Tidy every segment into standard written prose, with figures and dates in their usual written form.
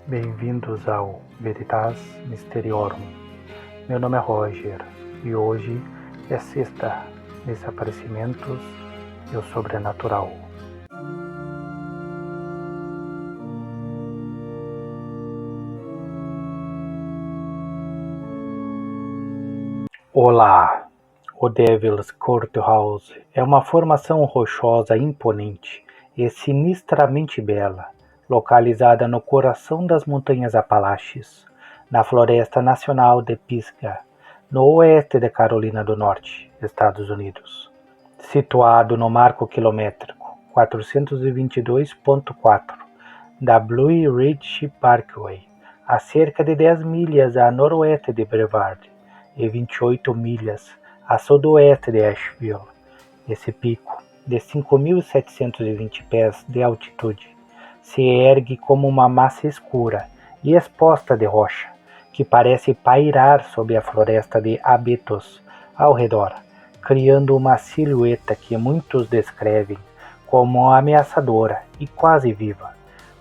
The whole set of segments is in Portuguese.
Bem-vindos ao Veritas Mysteriorum. Meu nome é Roger e hoje é sexta, Desaparecimentos e o Sobrenatural. Olá! O Devil's Courthouse é uma formação rochosa imponente e sinistramente bela, localizada no coração das Montanhas Apalaches, na Floresta Nacional de Pisgah, no oeste da Carolina do Norte, Estados Unidos. Situado no marco quilométrico 422.4 da Blue Ridge Parkway, a cerca de 10 milhas a noroeste de Brevard e 28 milhas a sudoeste de Asheville. Esse pico, de 5.720 pés de altitude, se ergue como uma massa escura e exposta de rocha, que parece pairar sobre a floresta de abetos ao redor, criando uma silhueta que muitos descrevem como ameaçadora e quase viva,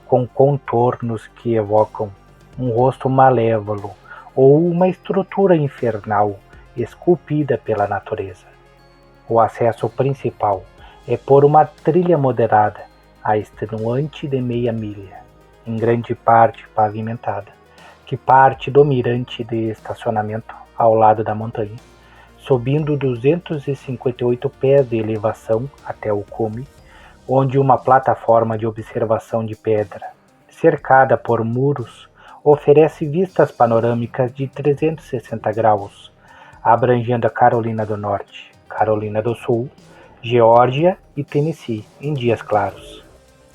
com contornos que evocam um rosto malévolo ou uma estrutura infernal esculpida pela natureza. O acesso principal é por uma trilha moderada a extenuante de meia milha, em grande parte pavimentada, que parte do mirante de estacionamento ao lado da montanha, subindo 258 pés de elevação até o cume, onde uma plataforma de observação de pedra, cercada por muros, oferece vistas panorâmicas de 360 graus, abrangendo a Carolina do Norte, Carolina do Sul, Geórgia e Tennessee em dias claros.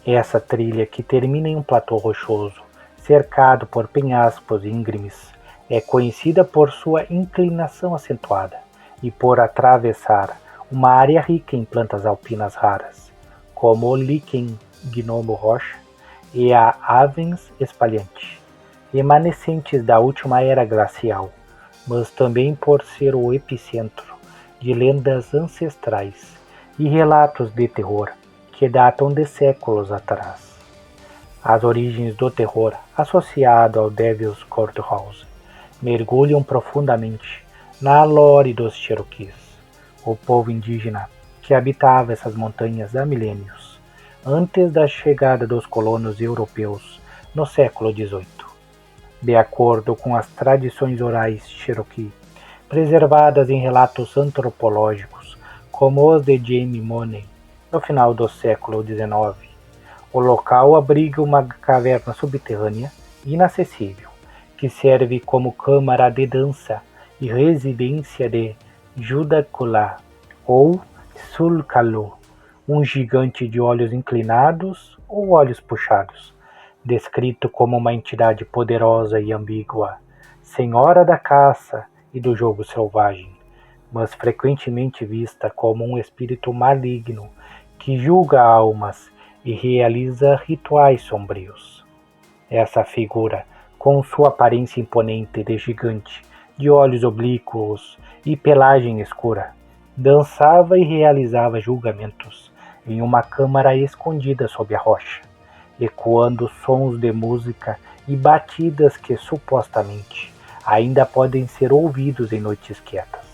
Essa trilha, que termina em um platô rochoso, cercado por penhascos íngremes, é conhecida por sua inclinação acentuada e por atravessar uma área rica em plantas alpinas raras, como o líquen gnomo rocha e a avens espalhante, remanescentes da última era glacial, mas também por ser o epicentro de lendas ancestrais e relatos de terror que datam de séculos atrás. As origens do terror associado ao Devil's Courthouse mergulham profundamente na lore dos Cherokees, o povo indígena que habitava essas montanhas há milênios, antes da chegada dos colonos europeus no século XVIII. De acordo com as tradições orais Cherokee, preservadas em relatos antropológicos como os de Jaime Money, no final do século XIX, o local abriga uma caverna subterrânea inacessível, que serve como câmara de dança e residência de Judakula, ou Sulkalu, um gigante de olhos inclinados ou olhos puxados, descrito como uma entidade poderosa e ambígua, senhora da caça e do jogo selvagem, mas frequentemente vista como um espírito maligno que julga almas e realiza rituais sombrios. Essa figura, com sua aparência imponente de gigante, de olhos oblíquos e pelagem escura, dançava e realizava julgamentos em uma câmara escondida sob a rocha, ecoando sons de música e batidas que supostamente ainda podem ser ouvidos em noites quietas.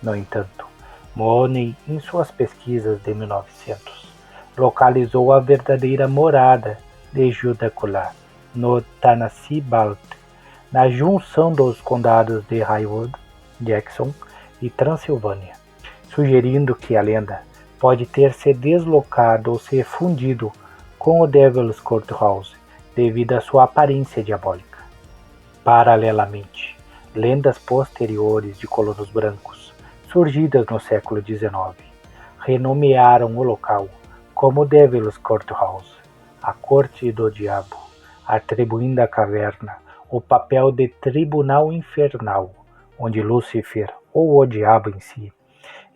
No entanto, Money, em suas pesquisas de 1900, localizou a verdadeira morada de Judakula no Tennessee Valley, na junção dos condados de Haywood, Jackson e Transilvânia, sugerindo que a lenda pode ter se deslocado ou se fundido com o Devil's Courthouse devido à sua aparência diabólica. Paralelamente, lendas posteriores de colonos brancos, surgidas no século XIX, renomearam o local como Devil's Courthouse, a Corte do Diabo, atribuindo à caverna o papel de tribunal infernal, onde Lúcifer, ou o diabo em si,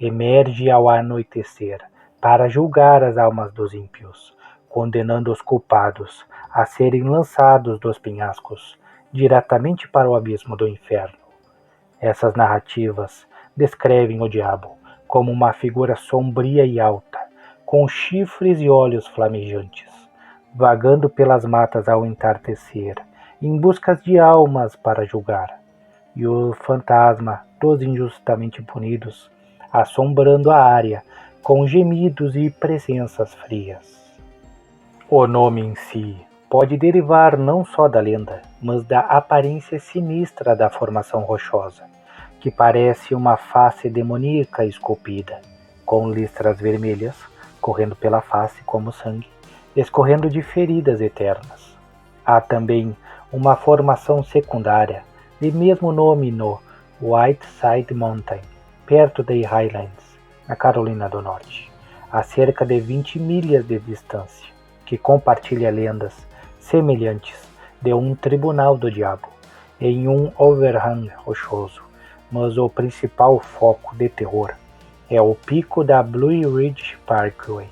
emerge ao anoitecer para julgar as almas dos ímpios, condenando os culpados a serem lançados dos penhascos diretamente para o abismo do inferno. Essas narrativas descrevem o diabo como uma figura sombria e alta, com chifres e olhos flamejantes, vagando pelas matas ao entardecer em busca de almas para julgar, e o fantasma dos injustamente punidos, assombrando a área com gemidos e presenças frias. O nome em si pode derivar não só da lenda, mas da aparência sinistra da formação rochosa, que parece uma face demoníaca esculpida, com listras vermelhas correndo pela face como sangue, escorrendo de feridas eternas. Há também uma formação secundária, de mesmo nome no Whiteside Mountain, perto de Highlands, na Carolina do Norte, a cerca de 20 milhas de distância, que compartilha lendas semelhantes de um tribunal do diabo em um overhang rochoso, mas o principal foco de terror é o pico da Blue Ridge Parkway.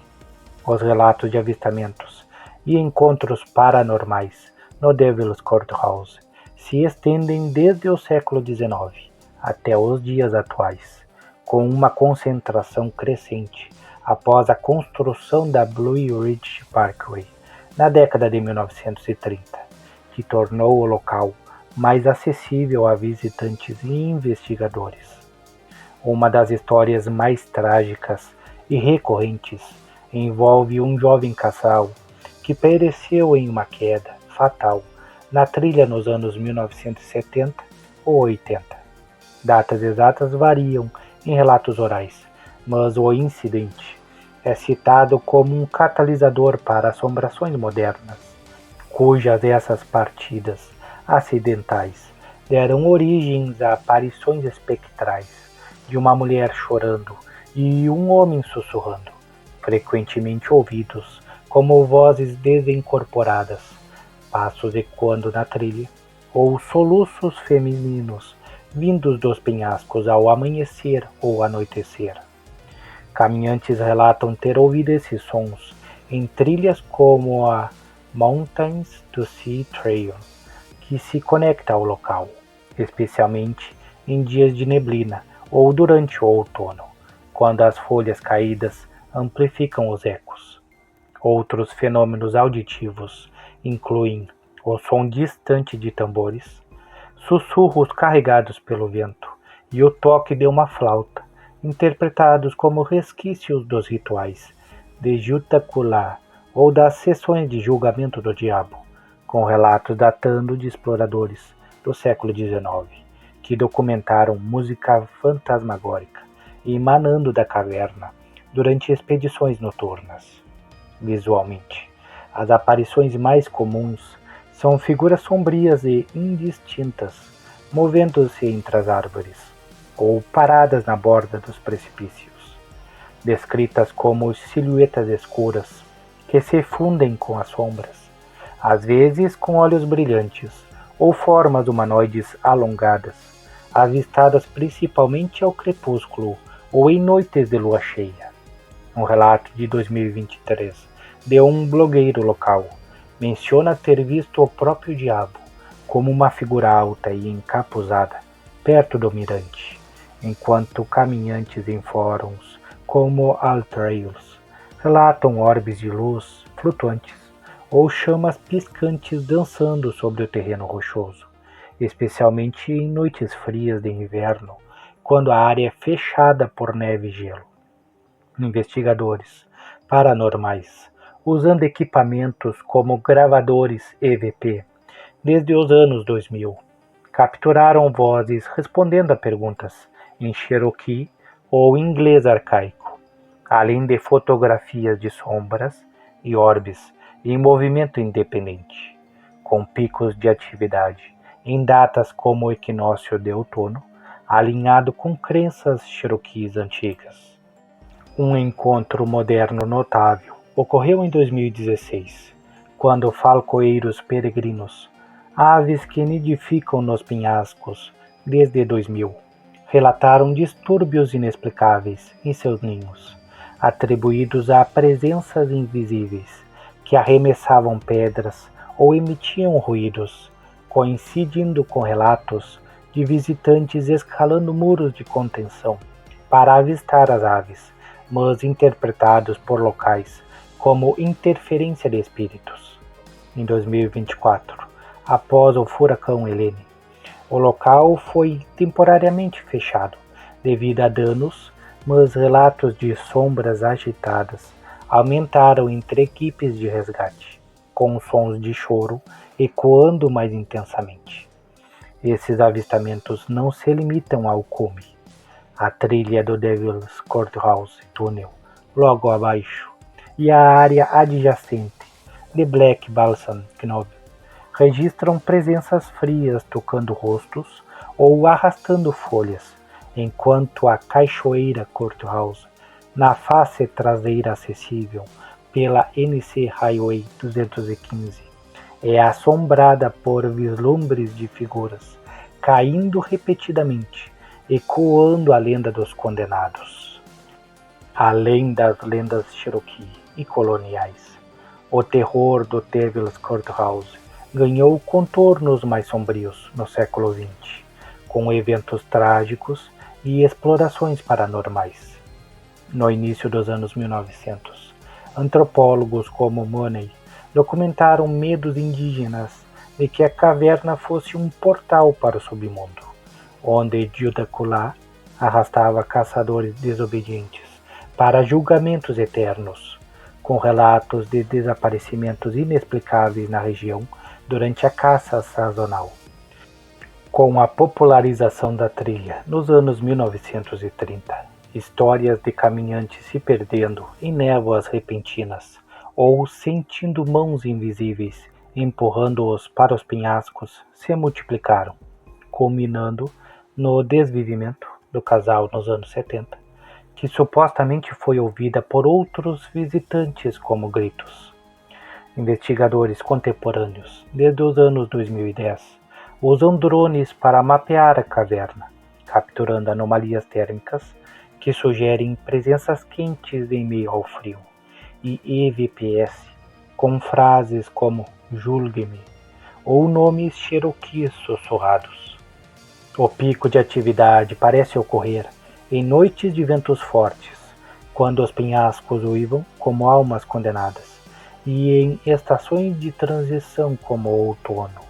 Os relatos de avistamentos e encontros paranormais no Devil's Courthouse se estendem desde o século XIX até os dias atuais, com uma concentração crescente após a construção da Blue Ridge Parkway na década de 1930, que tornou o local mais acessível a visitantes e investigadores. Uma das histórias mais trágicas e recorrentes envolve um jovem casal que pereceu em uma queda fatal na trilha nos anos 1970 ou 80. Datas exatas variam em relatos orais, mas o incidente é citado como um catalisador para assombrações modernas, cujas essas partidas acidentais deram origem a aparições espectrais de uma mulher chorando e um homem sussurrando, frequentemente ouvidos como vozes desincorporadas, passos ecoando na trilha, ou soluços femininos vindos dos penhascos ao amanhecer ou anoitecer. Caminhantes relatam ter ouvido esses sons em trilhas como a Mountains to Sea Trail, que se conecta ao local, especialmente em dias de neblina ou durante o outono, quando as folhas caídas amplificam os ecos. Outros fenômenos auditivos incluem o som distante de tambores, sussurros carregados pelo vento e o toque de uma flauta, interpretados como resquícios dos rituais de Jutacula ou das sessões de julgamento do diabo, com relatos datando de exploradores do século XIX, que documentaram música fantasmagórica emanando da caverna durante expedições noturnas. Visualmente, as aparições mais comuns são figuras sombrias e indistintas, movendo-se entre as árvores, ou paradas na borda dos precipícios, descritas como silhuetas escuras que se fundem com as sombras, às vezes com olhos brilhantes ou formas humanoides alongadas, avistadas principalmente ao crepúsculo ou em noites de lua cheia. Um relato de 2023 de um blogueiro local menciona ter visto o próprio diabo como uma figura alta e encapuzada perto do mirante, enquanto caminhantes em fóruns como Altrails relatam orbes de luz flutuantes ou chamas piscantes dançando sobre o terreno rochoso, especialmente em noites frias de inverno, quando a área é fechada por neve e gelo. Investigadores paranormais, usando equipamentos como gravadores EVP desde os anos 2000, capturaram vozes respondendo a perguntas em Cherokee ou inglês arcaico, além de fotografias de sombras e orbes em movimento independente, com picos de atividade em datas como o equinócio de outono, alinhado com crenças cherokees antigas. Um encontro moderno notável ocorreu em 2016, quando falcoeiros peregrinos, aves que nidificam nos penhascos desde 2000, relataram distúrbios inexplicáveis em seus ninhos, atribuídos a presenças invisíveis que arremessavam pedras ou emitiam ruídos, coincidindo com relatos de visitantes escalando muros de contenção para avistar as aves, mas interpretados por locais como interferência de espíritos. Em 2024, após o furacão Helene. O local foi temporariamente fechado devido a danos, mas relatos de sombras agitadas aumentaram entre equipes de resgate, com sons de choro ecoando mais intensamente. Esses avistamentos não se limitam ao cume. A trilha do Devil's Courthouse Tunnel, logo abaixo, e a área adjacente de Black Balsam Knob registram presenças frias tocando rostos ou arrastando folhas, enquanto a Cachoeira Courthouse, na face traseira acessível pela NC Highway 215, é assombrada por vislumbres de figuras caindo repetidamente, ecoando a lenda dos condenados. Além das lendas Cherokee e coloniais, o terror do Devil's Courthouse ganhou contornos mais sombrios no século XX, com eventos trágicos e explorações paranormais. No início dos anos 1900, antropólogos como Money documentaram medos indígenas de que a caverna fosse um portal para o submundo, onde Judacullá arrastava caçadores desobedientes para julgamentos eternos, com relatos de desaparecimentos inexplicáveis na região durante a caça sazonal. Com a popularização da trilha nos anos 1930, histórias de caminhantes se perdendo em névoas repentinas ou sentindo mãos invisíveis empurrando-os para os penhascos se multiplicaram, culminando no desvivimento do casal nos anos 70, que supostamente foi ouvida por outros visitantes como gritos. Investigadores contemporâneos, desde os anos 2010, usam drones para mapear a caverna, capturando anomalias térmicas que sugerem presenças quentes em meio ao frio, e EVPs com frases como "julgue-me" ou nomes cherokees sussurrados. O pico de atividade parece ocorrer em noites de ventos fortes, quando os penhascos uivam como almas condenadas, e em estações de transição como o outono,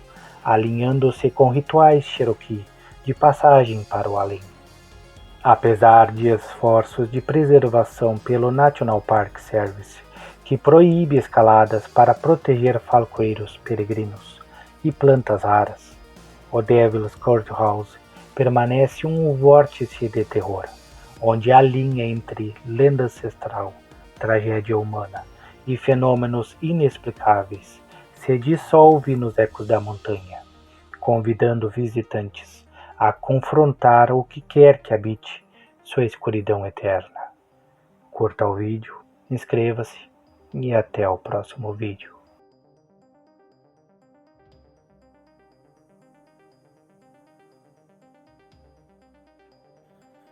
alinhando-se com rituais Cherokee de passagem para o além. Apesar de esforços de preservação pelo National Park Service, que proíbe escaladas para proteger falcoeiros peregrinos e plantas raras, o Devil's Courthouse permanece um vórtice de terror, onde a linha entre lenda ancestral, tragédia humana e fenômenos inexplicáveis se dissolve nos ecos da montanha, convidando visitantes a confrontar o que quer que habite sua escuridão eterna. Curta o vídeo, inscreva-se e até o próximo vídeo.